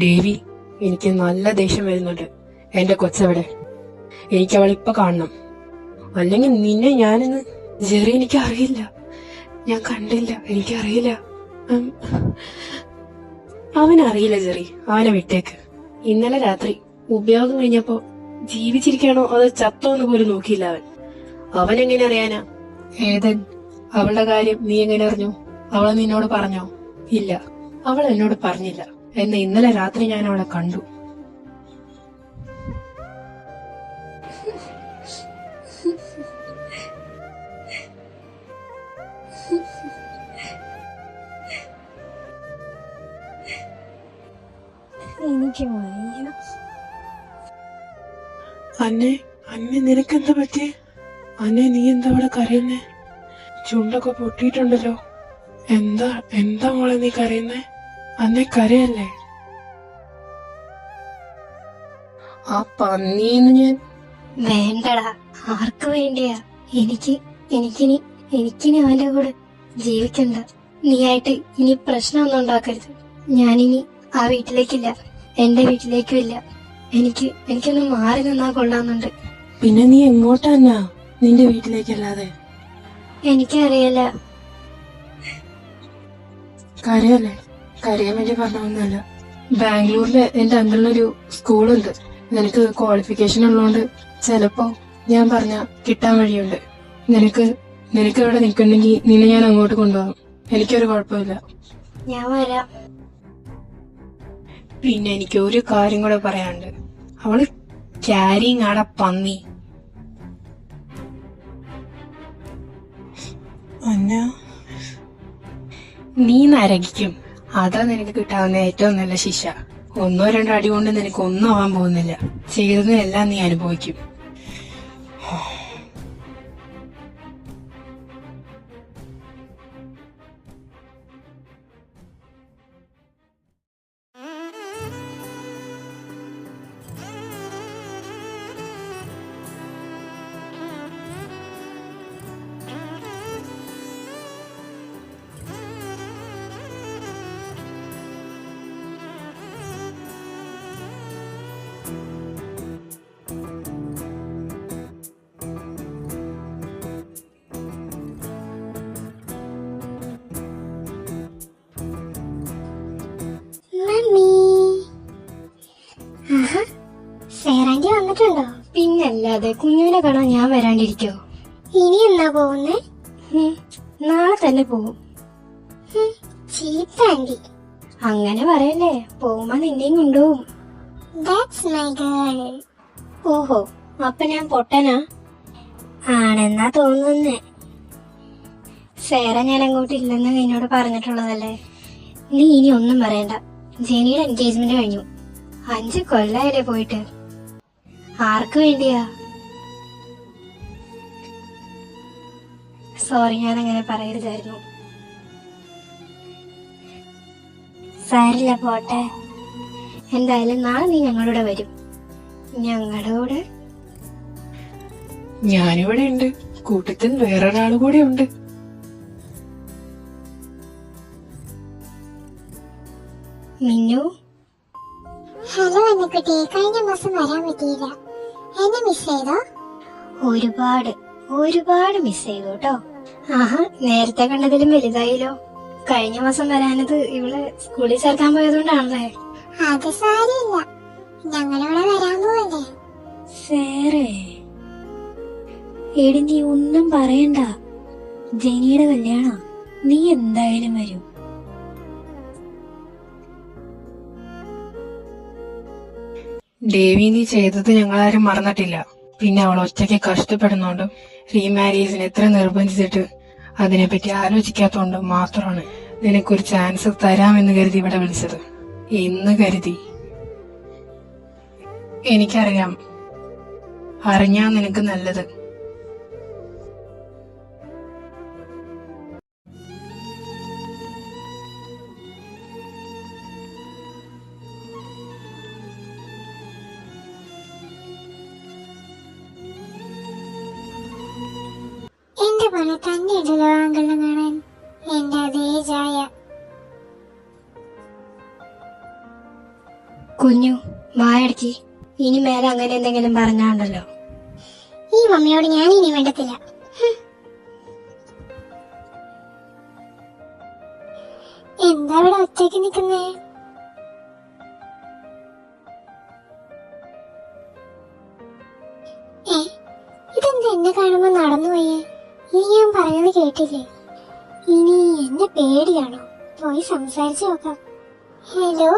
ദേവി, എനിക്ക് നല്ല ദേഷ്യം വരുന്നുണ്ട്. എന്റെ കൊച്ചവിടെ. എനിക്ക് അവളിപ്പൊ കാണണം. അല്ലെങ്കിൽ നിന്നെ ഞാനിന്ന്... ജെറി, എനിക്ക് അറിയില്ല, ഞാൻ കണ്ടില്ല, എനിക്കറിയില്ല. അവനറിയില്ല ജെറി, അവനെ വിട്ടേക്ക്. ഇന്നലെ രാത്രി ഉപയോഗം കഴിഞ്ഞപ്പോ ജീവിച്ചിരിക്കാണോ അതോ ചത്തോന്ന് പോലും നോക്കിയില്ല അവൻ. അവനെങ്ങനെ അറിയാനാ? ഏതൻ, അവളുടെ കാര്യം നീ എങ്ങനെ അറിഞ്ഞു? അവളെ നിന്നോട് പറഞ്ഞോ? ഇല്ല, അവൾ എന്നോട് പറഞ്ഞില്ല. എന്ന് ഇന്നലെ രാത്രി ഞാൻ അവളെ കണ്ടു. എനിക്ക് വയ്യ. അന്നെ നിനക്കെന്താ പറ്റിയേ? നീ എന്താ അവിടെ കരയുന്നേ? ചുണ്ടൊക്കെ പൊട്ടിയിട്ടുണ്ടല്ലോ. എന്താ മോളെ നീ കരയുന്നേ? കരയല്ലേ? ആ പന്നീന്ന് ഞാൻ... വേണ്ടടാ, ആർക്ക് വേണ്ടിയാ? എനിക്കിനി അവന്റെ കൂടെ ജീവിക്കണ്ട. നീയായിട്ട് ഇനി പ്രശ്നമൊന്നും ഉണ്ടാക്കരുത്. ഞാനിനി ആ വീട്ടിലേക്കില്ല, എന്റെ വീട്ടിലേക്കും ഇല്ല. എനിക്കൊന്ന് മാറി നിന്നാ കൊള്ളാന്നുണ്ട്. പിന്നെ നീ എങ്ങോട്ടാ? നിന്റെ വീട്ടിലേക്കല്ലാതെ? എനിക്കറിയില്ല. കരയല്ലേ? കരയാൻ വേണ്ടി പറഞ്ഞൊന്നുമല്ല. ബാംഗ്ലൂരില് എന്റെ അങ്കിളിനൊരു സ്കൂളുണ്ട്. നിനക്ക് ക്വാളിഫിക്കേഷൻ ഉള്ളതുകൊണ്ട് ചിലപ്പോ ഞാൻ പറഞ്ഞ കിട്ടാൻ വഴിയുണ്ട്. നിനക്ക് ഇവിടെ നിൽക്കണമെങ്കിൽ നിന്നെ ഞാൻ അങ്ങോട്ട് കൊണ്ടുപോകാം. എനിക്കൊരു കുഴപ്പമില്ല. ഞാൻ വരാം. പിന്നെ എനിക്ക് ഒരു കാര്യം കൂടെ പറയാനുണ്ട്. അവള് ക്യാരിങ് ആട പന്നി. നീ നരകിക്കും. അതാ നിനക്ക് കിട്ടാവുന്ന ഏറ്റവും നല്ല ശിക്ഷ. 1-2 അടി കൊണ്ട് നിനക്ക് ഒന്നും ആവാൻ പോകുന്നില്ല. ചെയ്തതിനെല്ലാം നീ അനുഭവിക്കും. സേറാൻറ്റി വന്നിട്ടുണ്ടോ? പിന്നല്ലാതെ, കുഞ്ഞുവിനെ കാണാൻ ഞാൻ വരാണ്ടിരിക്കോ? ഇനി എന്നാ പോകുന്നേ? നാളെ തന്നെ പോകും. ചീത്താൻറ്റി, അങ്ങനെ പറയല്ലേ. പോകുമ്പോ നിന്നെയും കൊണ്ടുപോകും. ഓഹോ, അപ്പൊ ഞാൻ പൊട്ടനാ ആണെന്നാ തോന്നുന്നേ. സേറ ഞാൻ അങ്ങോട്ട് ഇല്ലെന്ന് നിന്നോട് പറഞ്ഞിട്ടുള്ളതല്ലേ. നീ ഇനി ഒന്നും പറയണ്ട. ജെനിയുടെ എൻഗേജ്മെന്റ് കഴിഞ്ഞു. 5 കൊല്ലായില്ലേ പോയിട്ട്. ആർക്ക് വേണ്ടിയാ? സോറി, ഞാൻ അങ്ങനെ പറയരുതായിരുന്നു. സാരില്ല, പോട്ടെ. എന്തായാലും നാളെ നീ ഞങ്ങളുടെ വരും. ഞങ്ങളുടെ കൂടെ? ഞാനിവിടെ ഉണ്ട്. കൂട്ടത്തിൽ വേറൊരാള് കൂടെ ഉണ്ട്. മിന്നു. ഹലോ അന്നക്കുട്ടി, കഴിഞ്ഞ മാസം വരാൻ പറ്റിയില്ല. എന്നെ മിസ് ചെയ്തോ? ഒരുപാട് മിസ് ചെയ്തു കേട്ടോ. ആഹാ, നേരത്തെ കണ്ടതിലും വലുതായില്ലോ. കഴിഞ്ഞ മാസം വരാനത് ഇവള് സ്കൂളിൽ ചേർക്കാൻ പോയതുകൊണ്ടാണല്ലേ? അത് സാരിയില്ല, ഞങ്ങളിവിടെ വരാൻ പോവല്ലേ. സേറേ, എടി നീ ഒന്നും പറയണ്ട. ജെനിയുടെ കല്യാണം, നീ എന്തായാലും വരും. ദേവി, നീ ചെയ്തത് ഞങ്ങളാരും മറന്നിട്ടില്ല. പിന്നെ അവൾ ഒറ്റയ്ക്ക് കഷ്ടപ്പെടുന്നോണ്ടും റീമാരേജിന് എത്ര നിർബന്ധിച്ചിട്ട് അതിനെപ്പറ്റി ആലോചിക്കാത്തോണ്ടും മാത്രമാണ് നിനക്കൊരു ചാൻസ് തരാമെന്ന് കരുതി ഇവിടെ വിളിച്ചത്. എന്ന് കരുതി? എനിക്കറിയാം, അറിഞ്ഞാ നിനക്ക് നല്ലത്. എന്റെ പോലെ തന്നെ ഇടലോ ആങ്കിളിനെ കാണാൻ. എന്റെ അതേ ചായ. കുഞ്ഞു വായടക്കി, ഇനി മേലെ അങ്ങനെ എന്തെങ്കിലും പറഞ്ഞാണ്ടല്ലോ. ഈ മമ്മിയോട് ഞാൻ ഇനി വേണ്ടത്തില്ല. എന്താ ഇവിടെ ഒറ്റയ്ക്ക് നിൽക്കുന്നേ? ഇതെന്താ എന്നെ കാണുമ്പോ നടന്നുപോയേ? ഇനി ഞാൻ പറഞ്ഞത് കേട്ടില്ലേ? ഇനി എന്നെ പേടിയാണോ? പോയി സംസാരിച്ചു നോക്കാം. ഹലോ,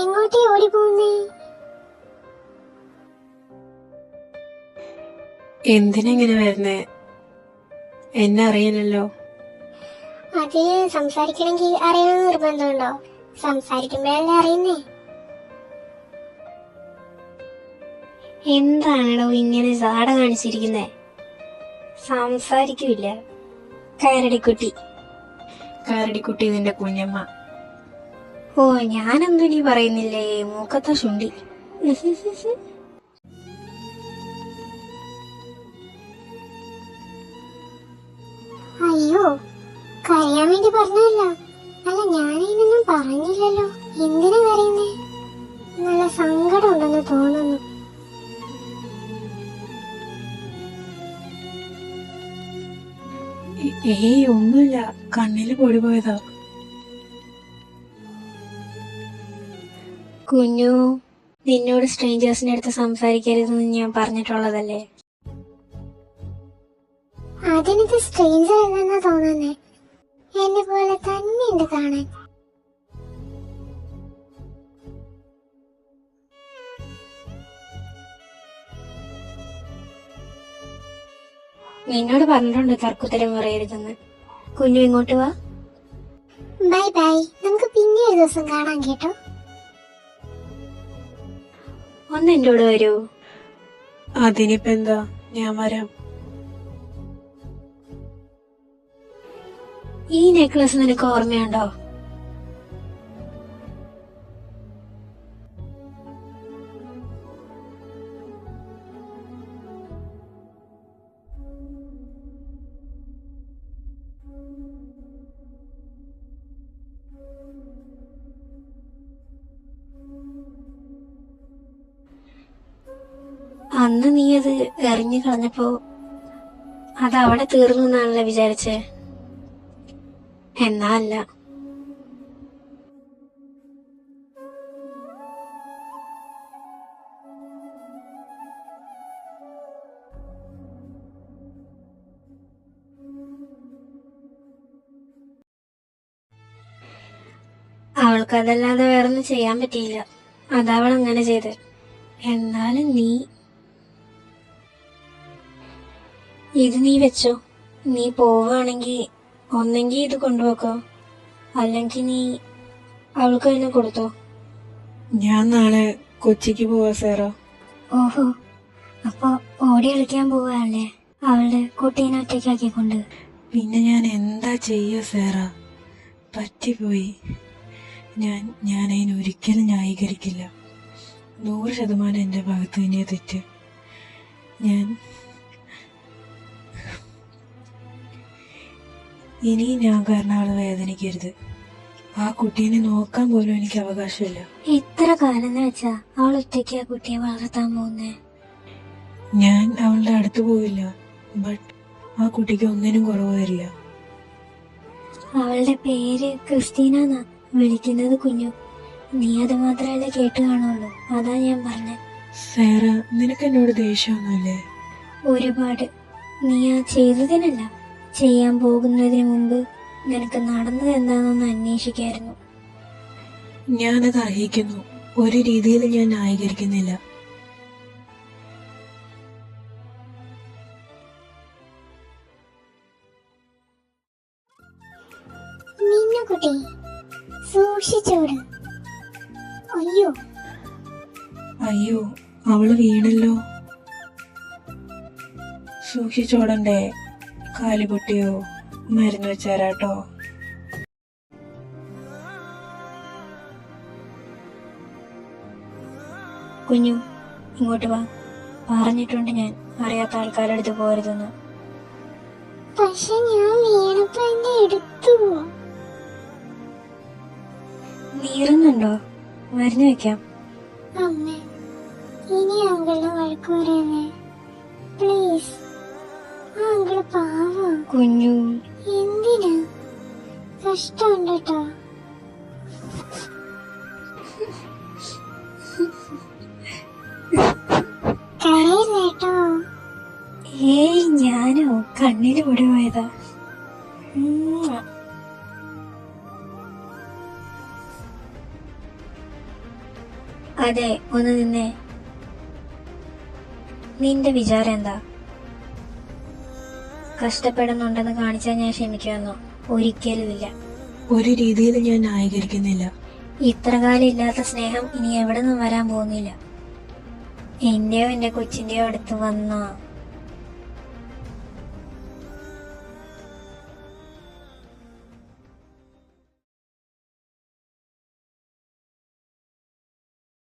എങ്ങോട്ടേ ഓടി പോകുന്നേ? എന്തിനെങ്ങനെ വരുന്നേ? എന്നെ അറിയാനല്ലോ. അതിന് സംസാരിക്കണമെങ്കിൽ അറിയണമെന്ന് നിർബന്ധമുണ്ടോ? സംസാരിക്കുമ്പോഴല്ലേ അറിയുന്നേ. എന്താണോ ഇങ്ങനെ ജാട കാണിച്ചിരിക്കുന്നേ? സംസാരിക്കൂല കരടിക്കുട്ടി. കരടിക്കുട്ടി നിന്റെ കുഞ്ഞമ്മ. ഓ, ഞാനെന്തു നീ പറയുന്നില്ലേ? മൂക്കത്ത ശുണ്ടി. അയ്യോ, കരയാൻ വേണ്ടി പറഞ്ഞല്ലോ. അല്ല, ഞാനിതൊന്നും പറഞ്ഞില്ലല്ലോ. എന്തിനാ കരയുന്നേ? നല്ല സങ്കടം ഉണ്ടെന്ന് തോന്നുന്നു. ഏയ് ഒന്നുമില്ല, കണ്ണില് പൊടി പോയതാ. കുഞ്ഞു, നിന്നോട് സ്ട്രേഞ്ചേഴ്സിന്റെ അടുത്ത് സംസാരിക്കരുതെന്ന് ഞാൻ പറഞ്ഞിട്ടുള്ളതല്ലേ? അതിനത് സ്ട്രേഞ്ചർ അല്ലെന്നാ തോന്നുന്നേ. എന്നെ പോലെ തന്നെയുണ്ട് കാണാൻ. നിന്നോട് പറഞ്ഞിട്ടുണ്ട് തർക്കുത്തരം പറയരുതെന്ന്. കുഞ്ഞു ഇങ്ങോട്ട് വാ. ബൈ ബൈ, നമുക്ക് പിന്നെ ഒരു ദിവസം കാണാം കേട്ടോ. ഒന്ന് എന്റെ കൂടെ വരൂ. അതിനിപ്പോ എന്താ, ഞാൻ വരാം. ഈ നെക്ലസ് നിനക്ക് ഓർമ്മയുണ്ടോ? അന്ന് നീ അത് എറിഞ്ഞു കളഞ്ഞപ്പോ അത് അവിടെ തീർന്നു എന്നാണല്ലോ വിചാരിച്ചേ. എന്നാ അല്ല. അവൾക്കതല്ലാതെ വേറൊന്നും ചെയ്യാൻ പറ്റിയില്ല. അതവൾ അങ്ങനെ ചെയ്ത്. എന്നാലും ഇത് നീ വെച്ചോ. നീ പോവാണെങ്കി ഒന്നെങ്കി ഇത് കൊണ്ടുപോക്കോ, അല്ലെങ്കിൽ നീ അവൾക്ക് തന്നെ കൊടുത്തോ. ഞാൻ നാളെ കൊച്ചിക്ക് പോവാ സാറാ. ഓഹോ, അപ്പൊ ഓടി കളിക്കാൻ പോവാല്ലേ അവളുടെ കുട്ടീനെ ഒറ്റയ്ക്കാക്കിക്കൊണ്ട്? പിന്നെ ഞാൻ എന്താ ചെയ്യാ സാറാ? പറ്റിപ്പോയി. ഞാൻ അതിന് ഒരിക്കലും ന്യായീകരിക്കില്ല. 100% എന്റെ ഭാഗത്ത് തന്നെയാ തെറ്റ്. ഇനിയും ഞാൻ കാരണം അവളെ വേദനിക്കരുത്. ആ കുട്ടീനെ നോക്കാൻ പോലും എനിക്ക് അവകാശമില്ല. എത്ര കാലം എന്ന് വെച്ചാ അവൾ ഒറ്റയ്ക്ക് ആ കുട്ടിയെ വളർത്താൻ പോകുന്നേ? ഞാൻ അവളുടെ അടുത്ത് പോവില്ല. ബട്ട് ആ കുട്ടിക്ക് ഒന്നിനും കുറവ് വരില്ല. അവളുടെ പേര് ക്രിസ്റ്റീന എന്നാ വിളിക്കുന്നത്. കുഞ്ഞു, നീ അത് മാത്രമല്ലേ കേട്ട് കാണുള്ളൂ. അതാ ഞാൻ പറഞ്ഞേ. സാറ, നിനക്ക് എന്നോട് ദേഷ്യമൊന്നുമില്ലേ? ഒരുപാട്. നീ ആ ചെയ്തതിനല്ല, ചെയ്യാൻ പോകുന്നതിന് മുമ്പ് നിനക്ക് നടന്നത് എന്താണെന്ന് അന്വേഷിക്കായിരുന്നു. ഞാനത് അർഹിക്കുന്നു. ഒരു രീതിയിൽ ഞാൻ ന്യായീകരിക്കുന്നില്ല. മിന്നുകുട്ടി, സൂക്ഷിച്ചോട്. അയ്യോ അയ്യോ, അവള് വീണല്ലോ. സൂക്ഷിച്ചോടണ്ടേ? കാല് പൊട്ടിയോ? മരുന്ന് വെച്ചാരാട്ടോ. കുഞ്ഞു ഇങ്ങോട്ട് വാ. പറഞ്ഞിട്ടുണ്ട് ഞാൻ, അറിയാത്ത ആൾക്കാരുടെ അടുത്ത് പോരുതെന്ന്. പക്ഷെ ഞാൻ വീണപ്പോ എന്നെ എടുത്തു. നീറുന്നുണ്ടോ? മരുന്ന് വെക്കാം. അമ്മ, ഇനി അങ്കിളിനെ വഴക്ക് പറയുന്നേ പ്ലീസ്. ആ അങ്കിള് പാവം. കുഞ്ഞു, എന്തിനാ? കഷ്ടമുണ്ട് കേട്ടോ. കരയില്ലേട്ടോ. ഏയ് ഞാനോ കണ്ണിന് പൊടി പോയതാ. അതെ, ഒന്ന് നിന്നേ. നിന്റെ വിചാരം എന്താ? കഷ്ടപ്പെടുന്നുണ്ടെന്ന് കാണിച്ചാൽ ഞാൻ ക്ഷമിക്കുമെന്നോ? ഒരിക്കലുമില്ല. ഒരു രീതിയിൽ ഞാൻ ന്യായീകരിക്കുന്നില്ല. ഇത്ര കാലം ഇല്ലാത്ത സ്നേഹം ഇനി എവിടെ നിന്നും വരാൻ പോകുന്നില്ല. എന്റെയോ എന്റെ കൊച്ചിന്റെയോ അടുത്ത് വന്ന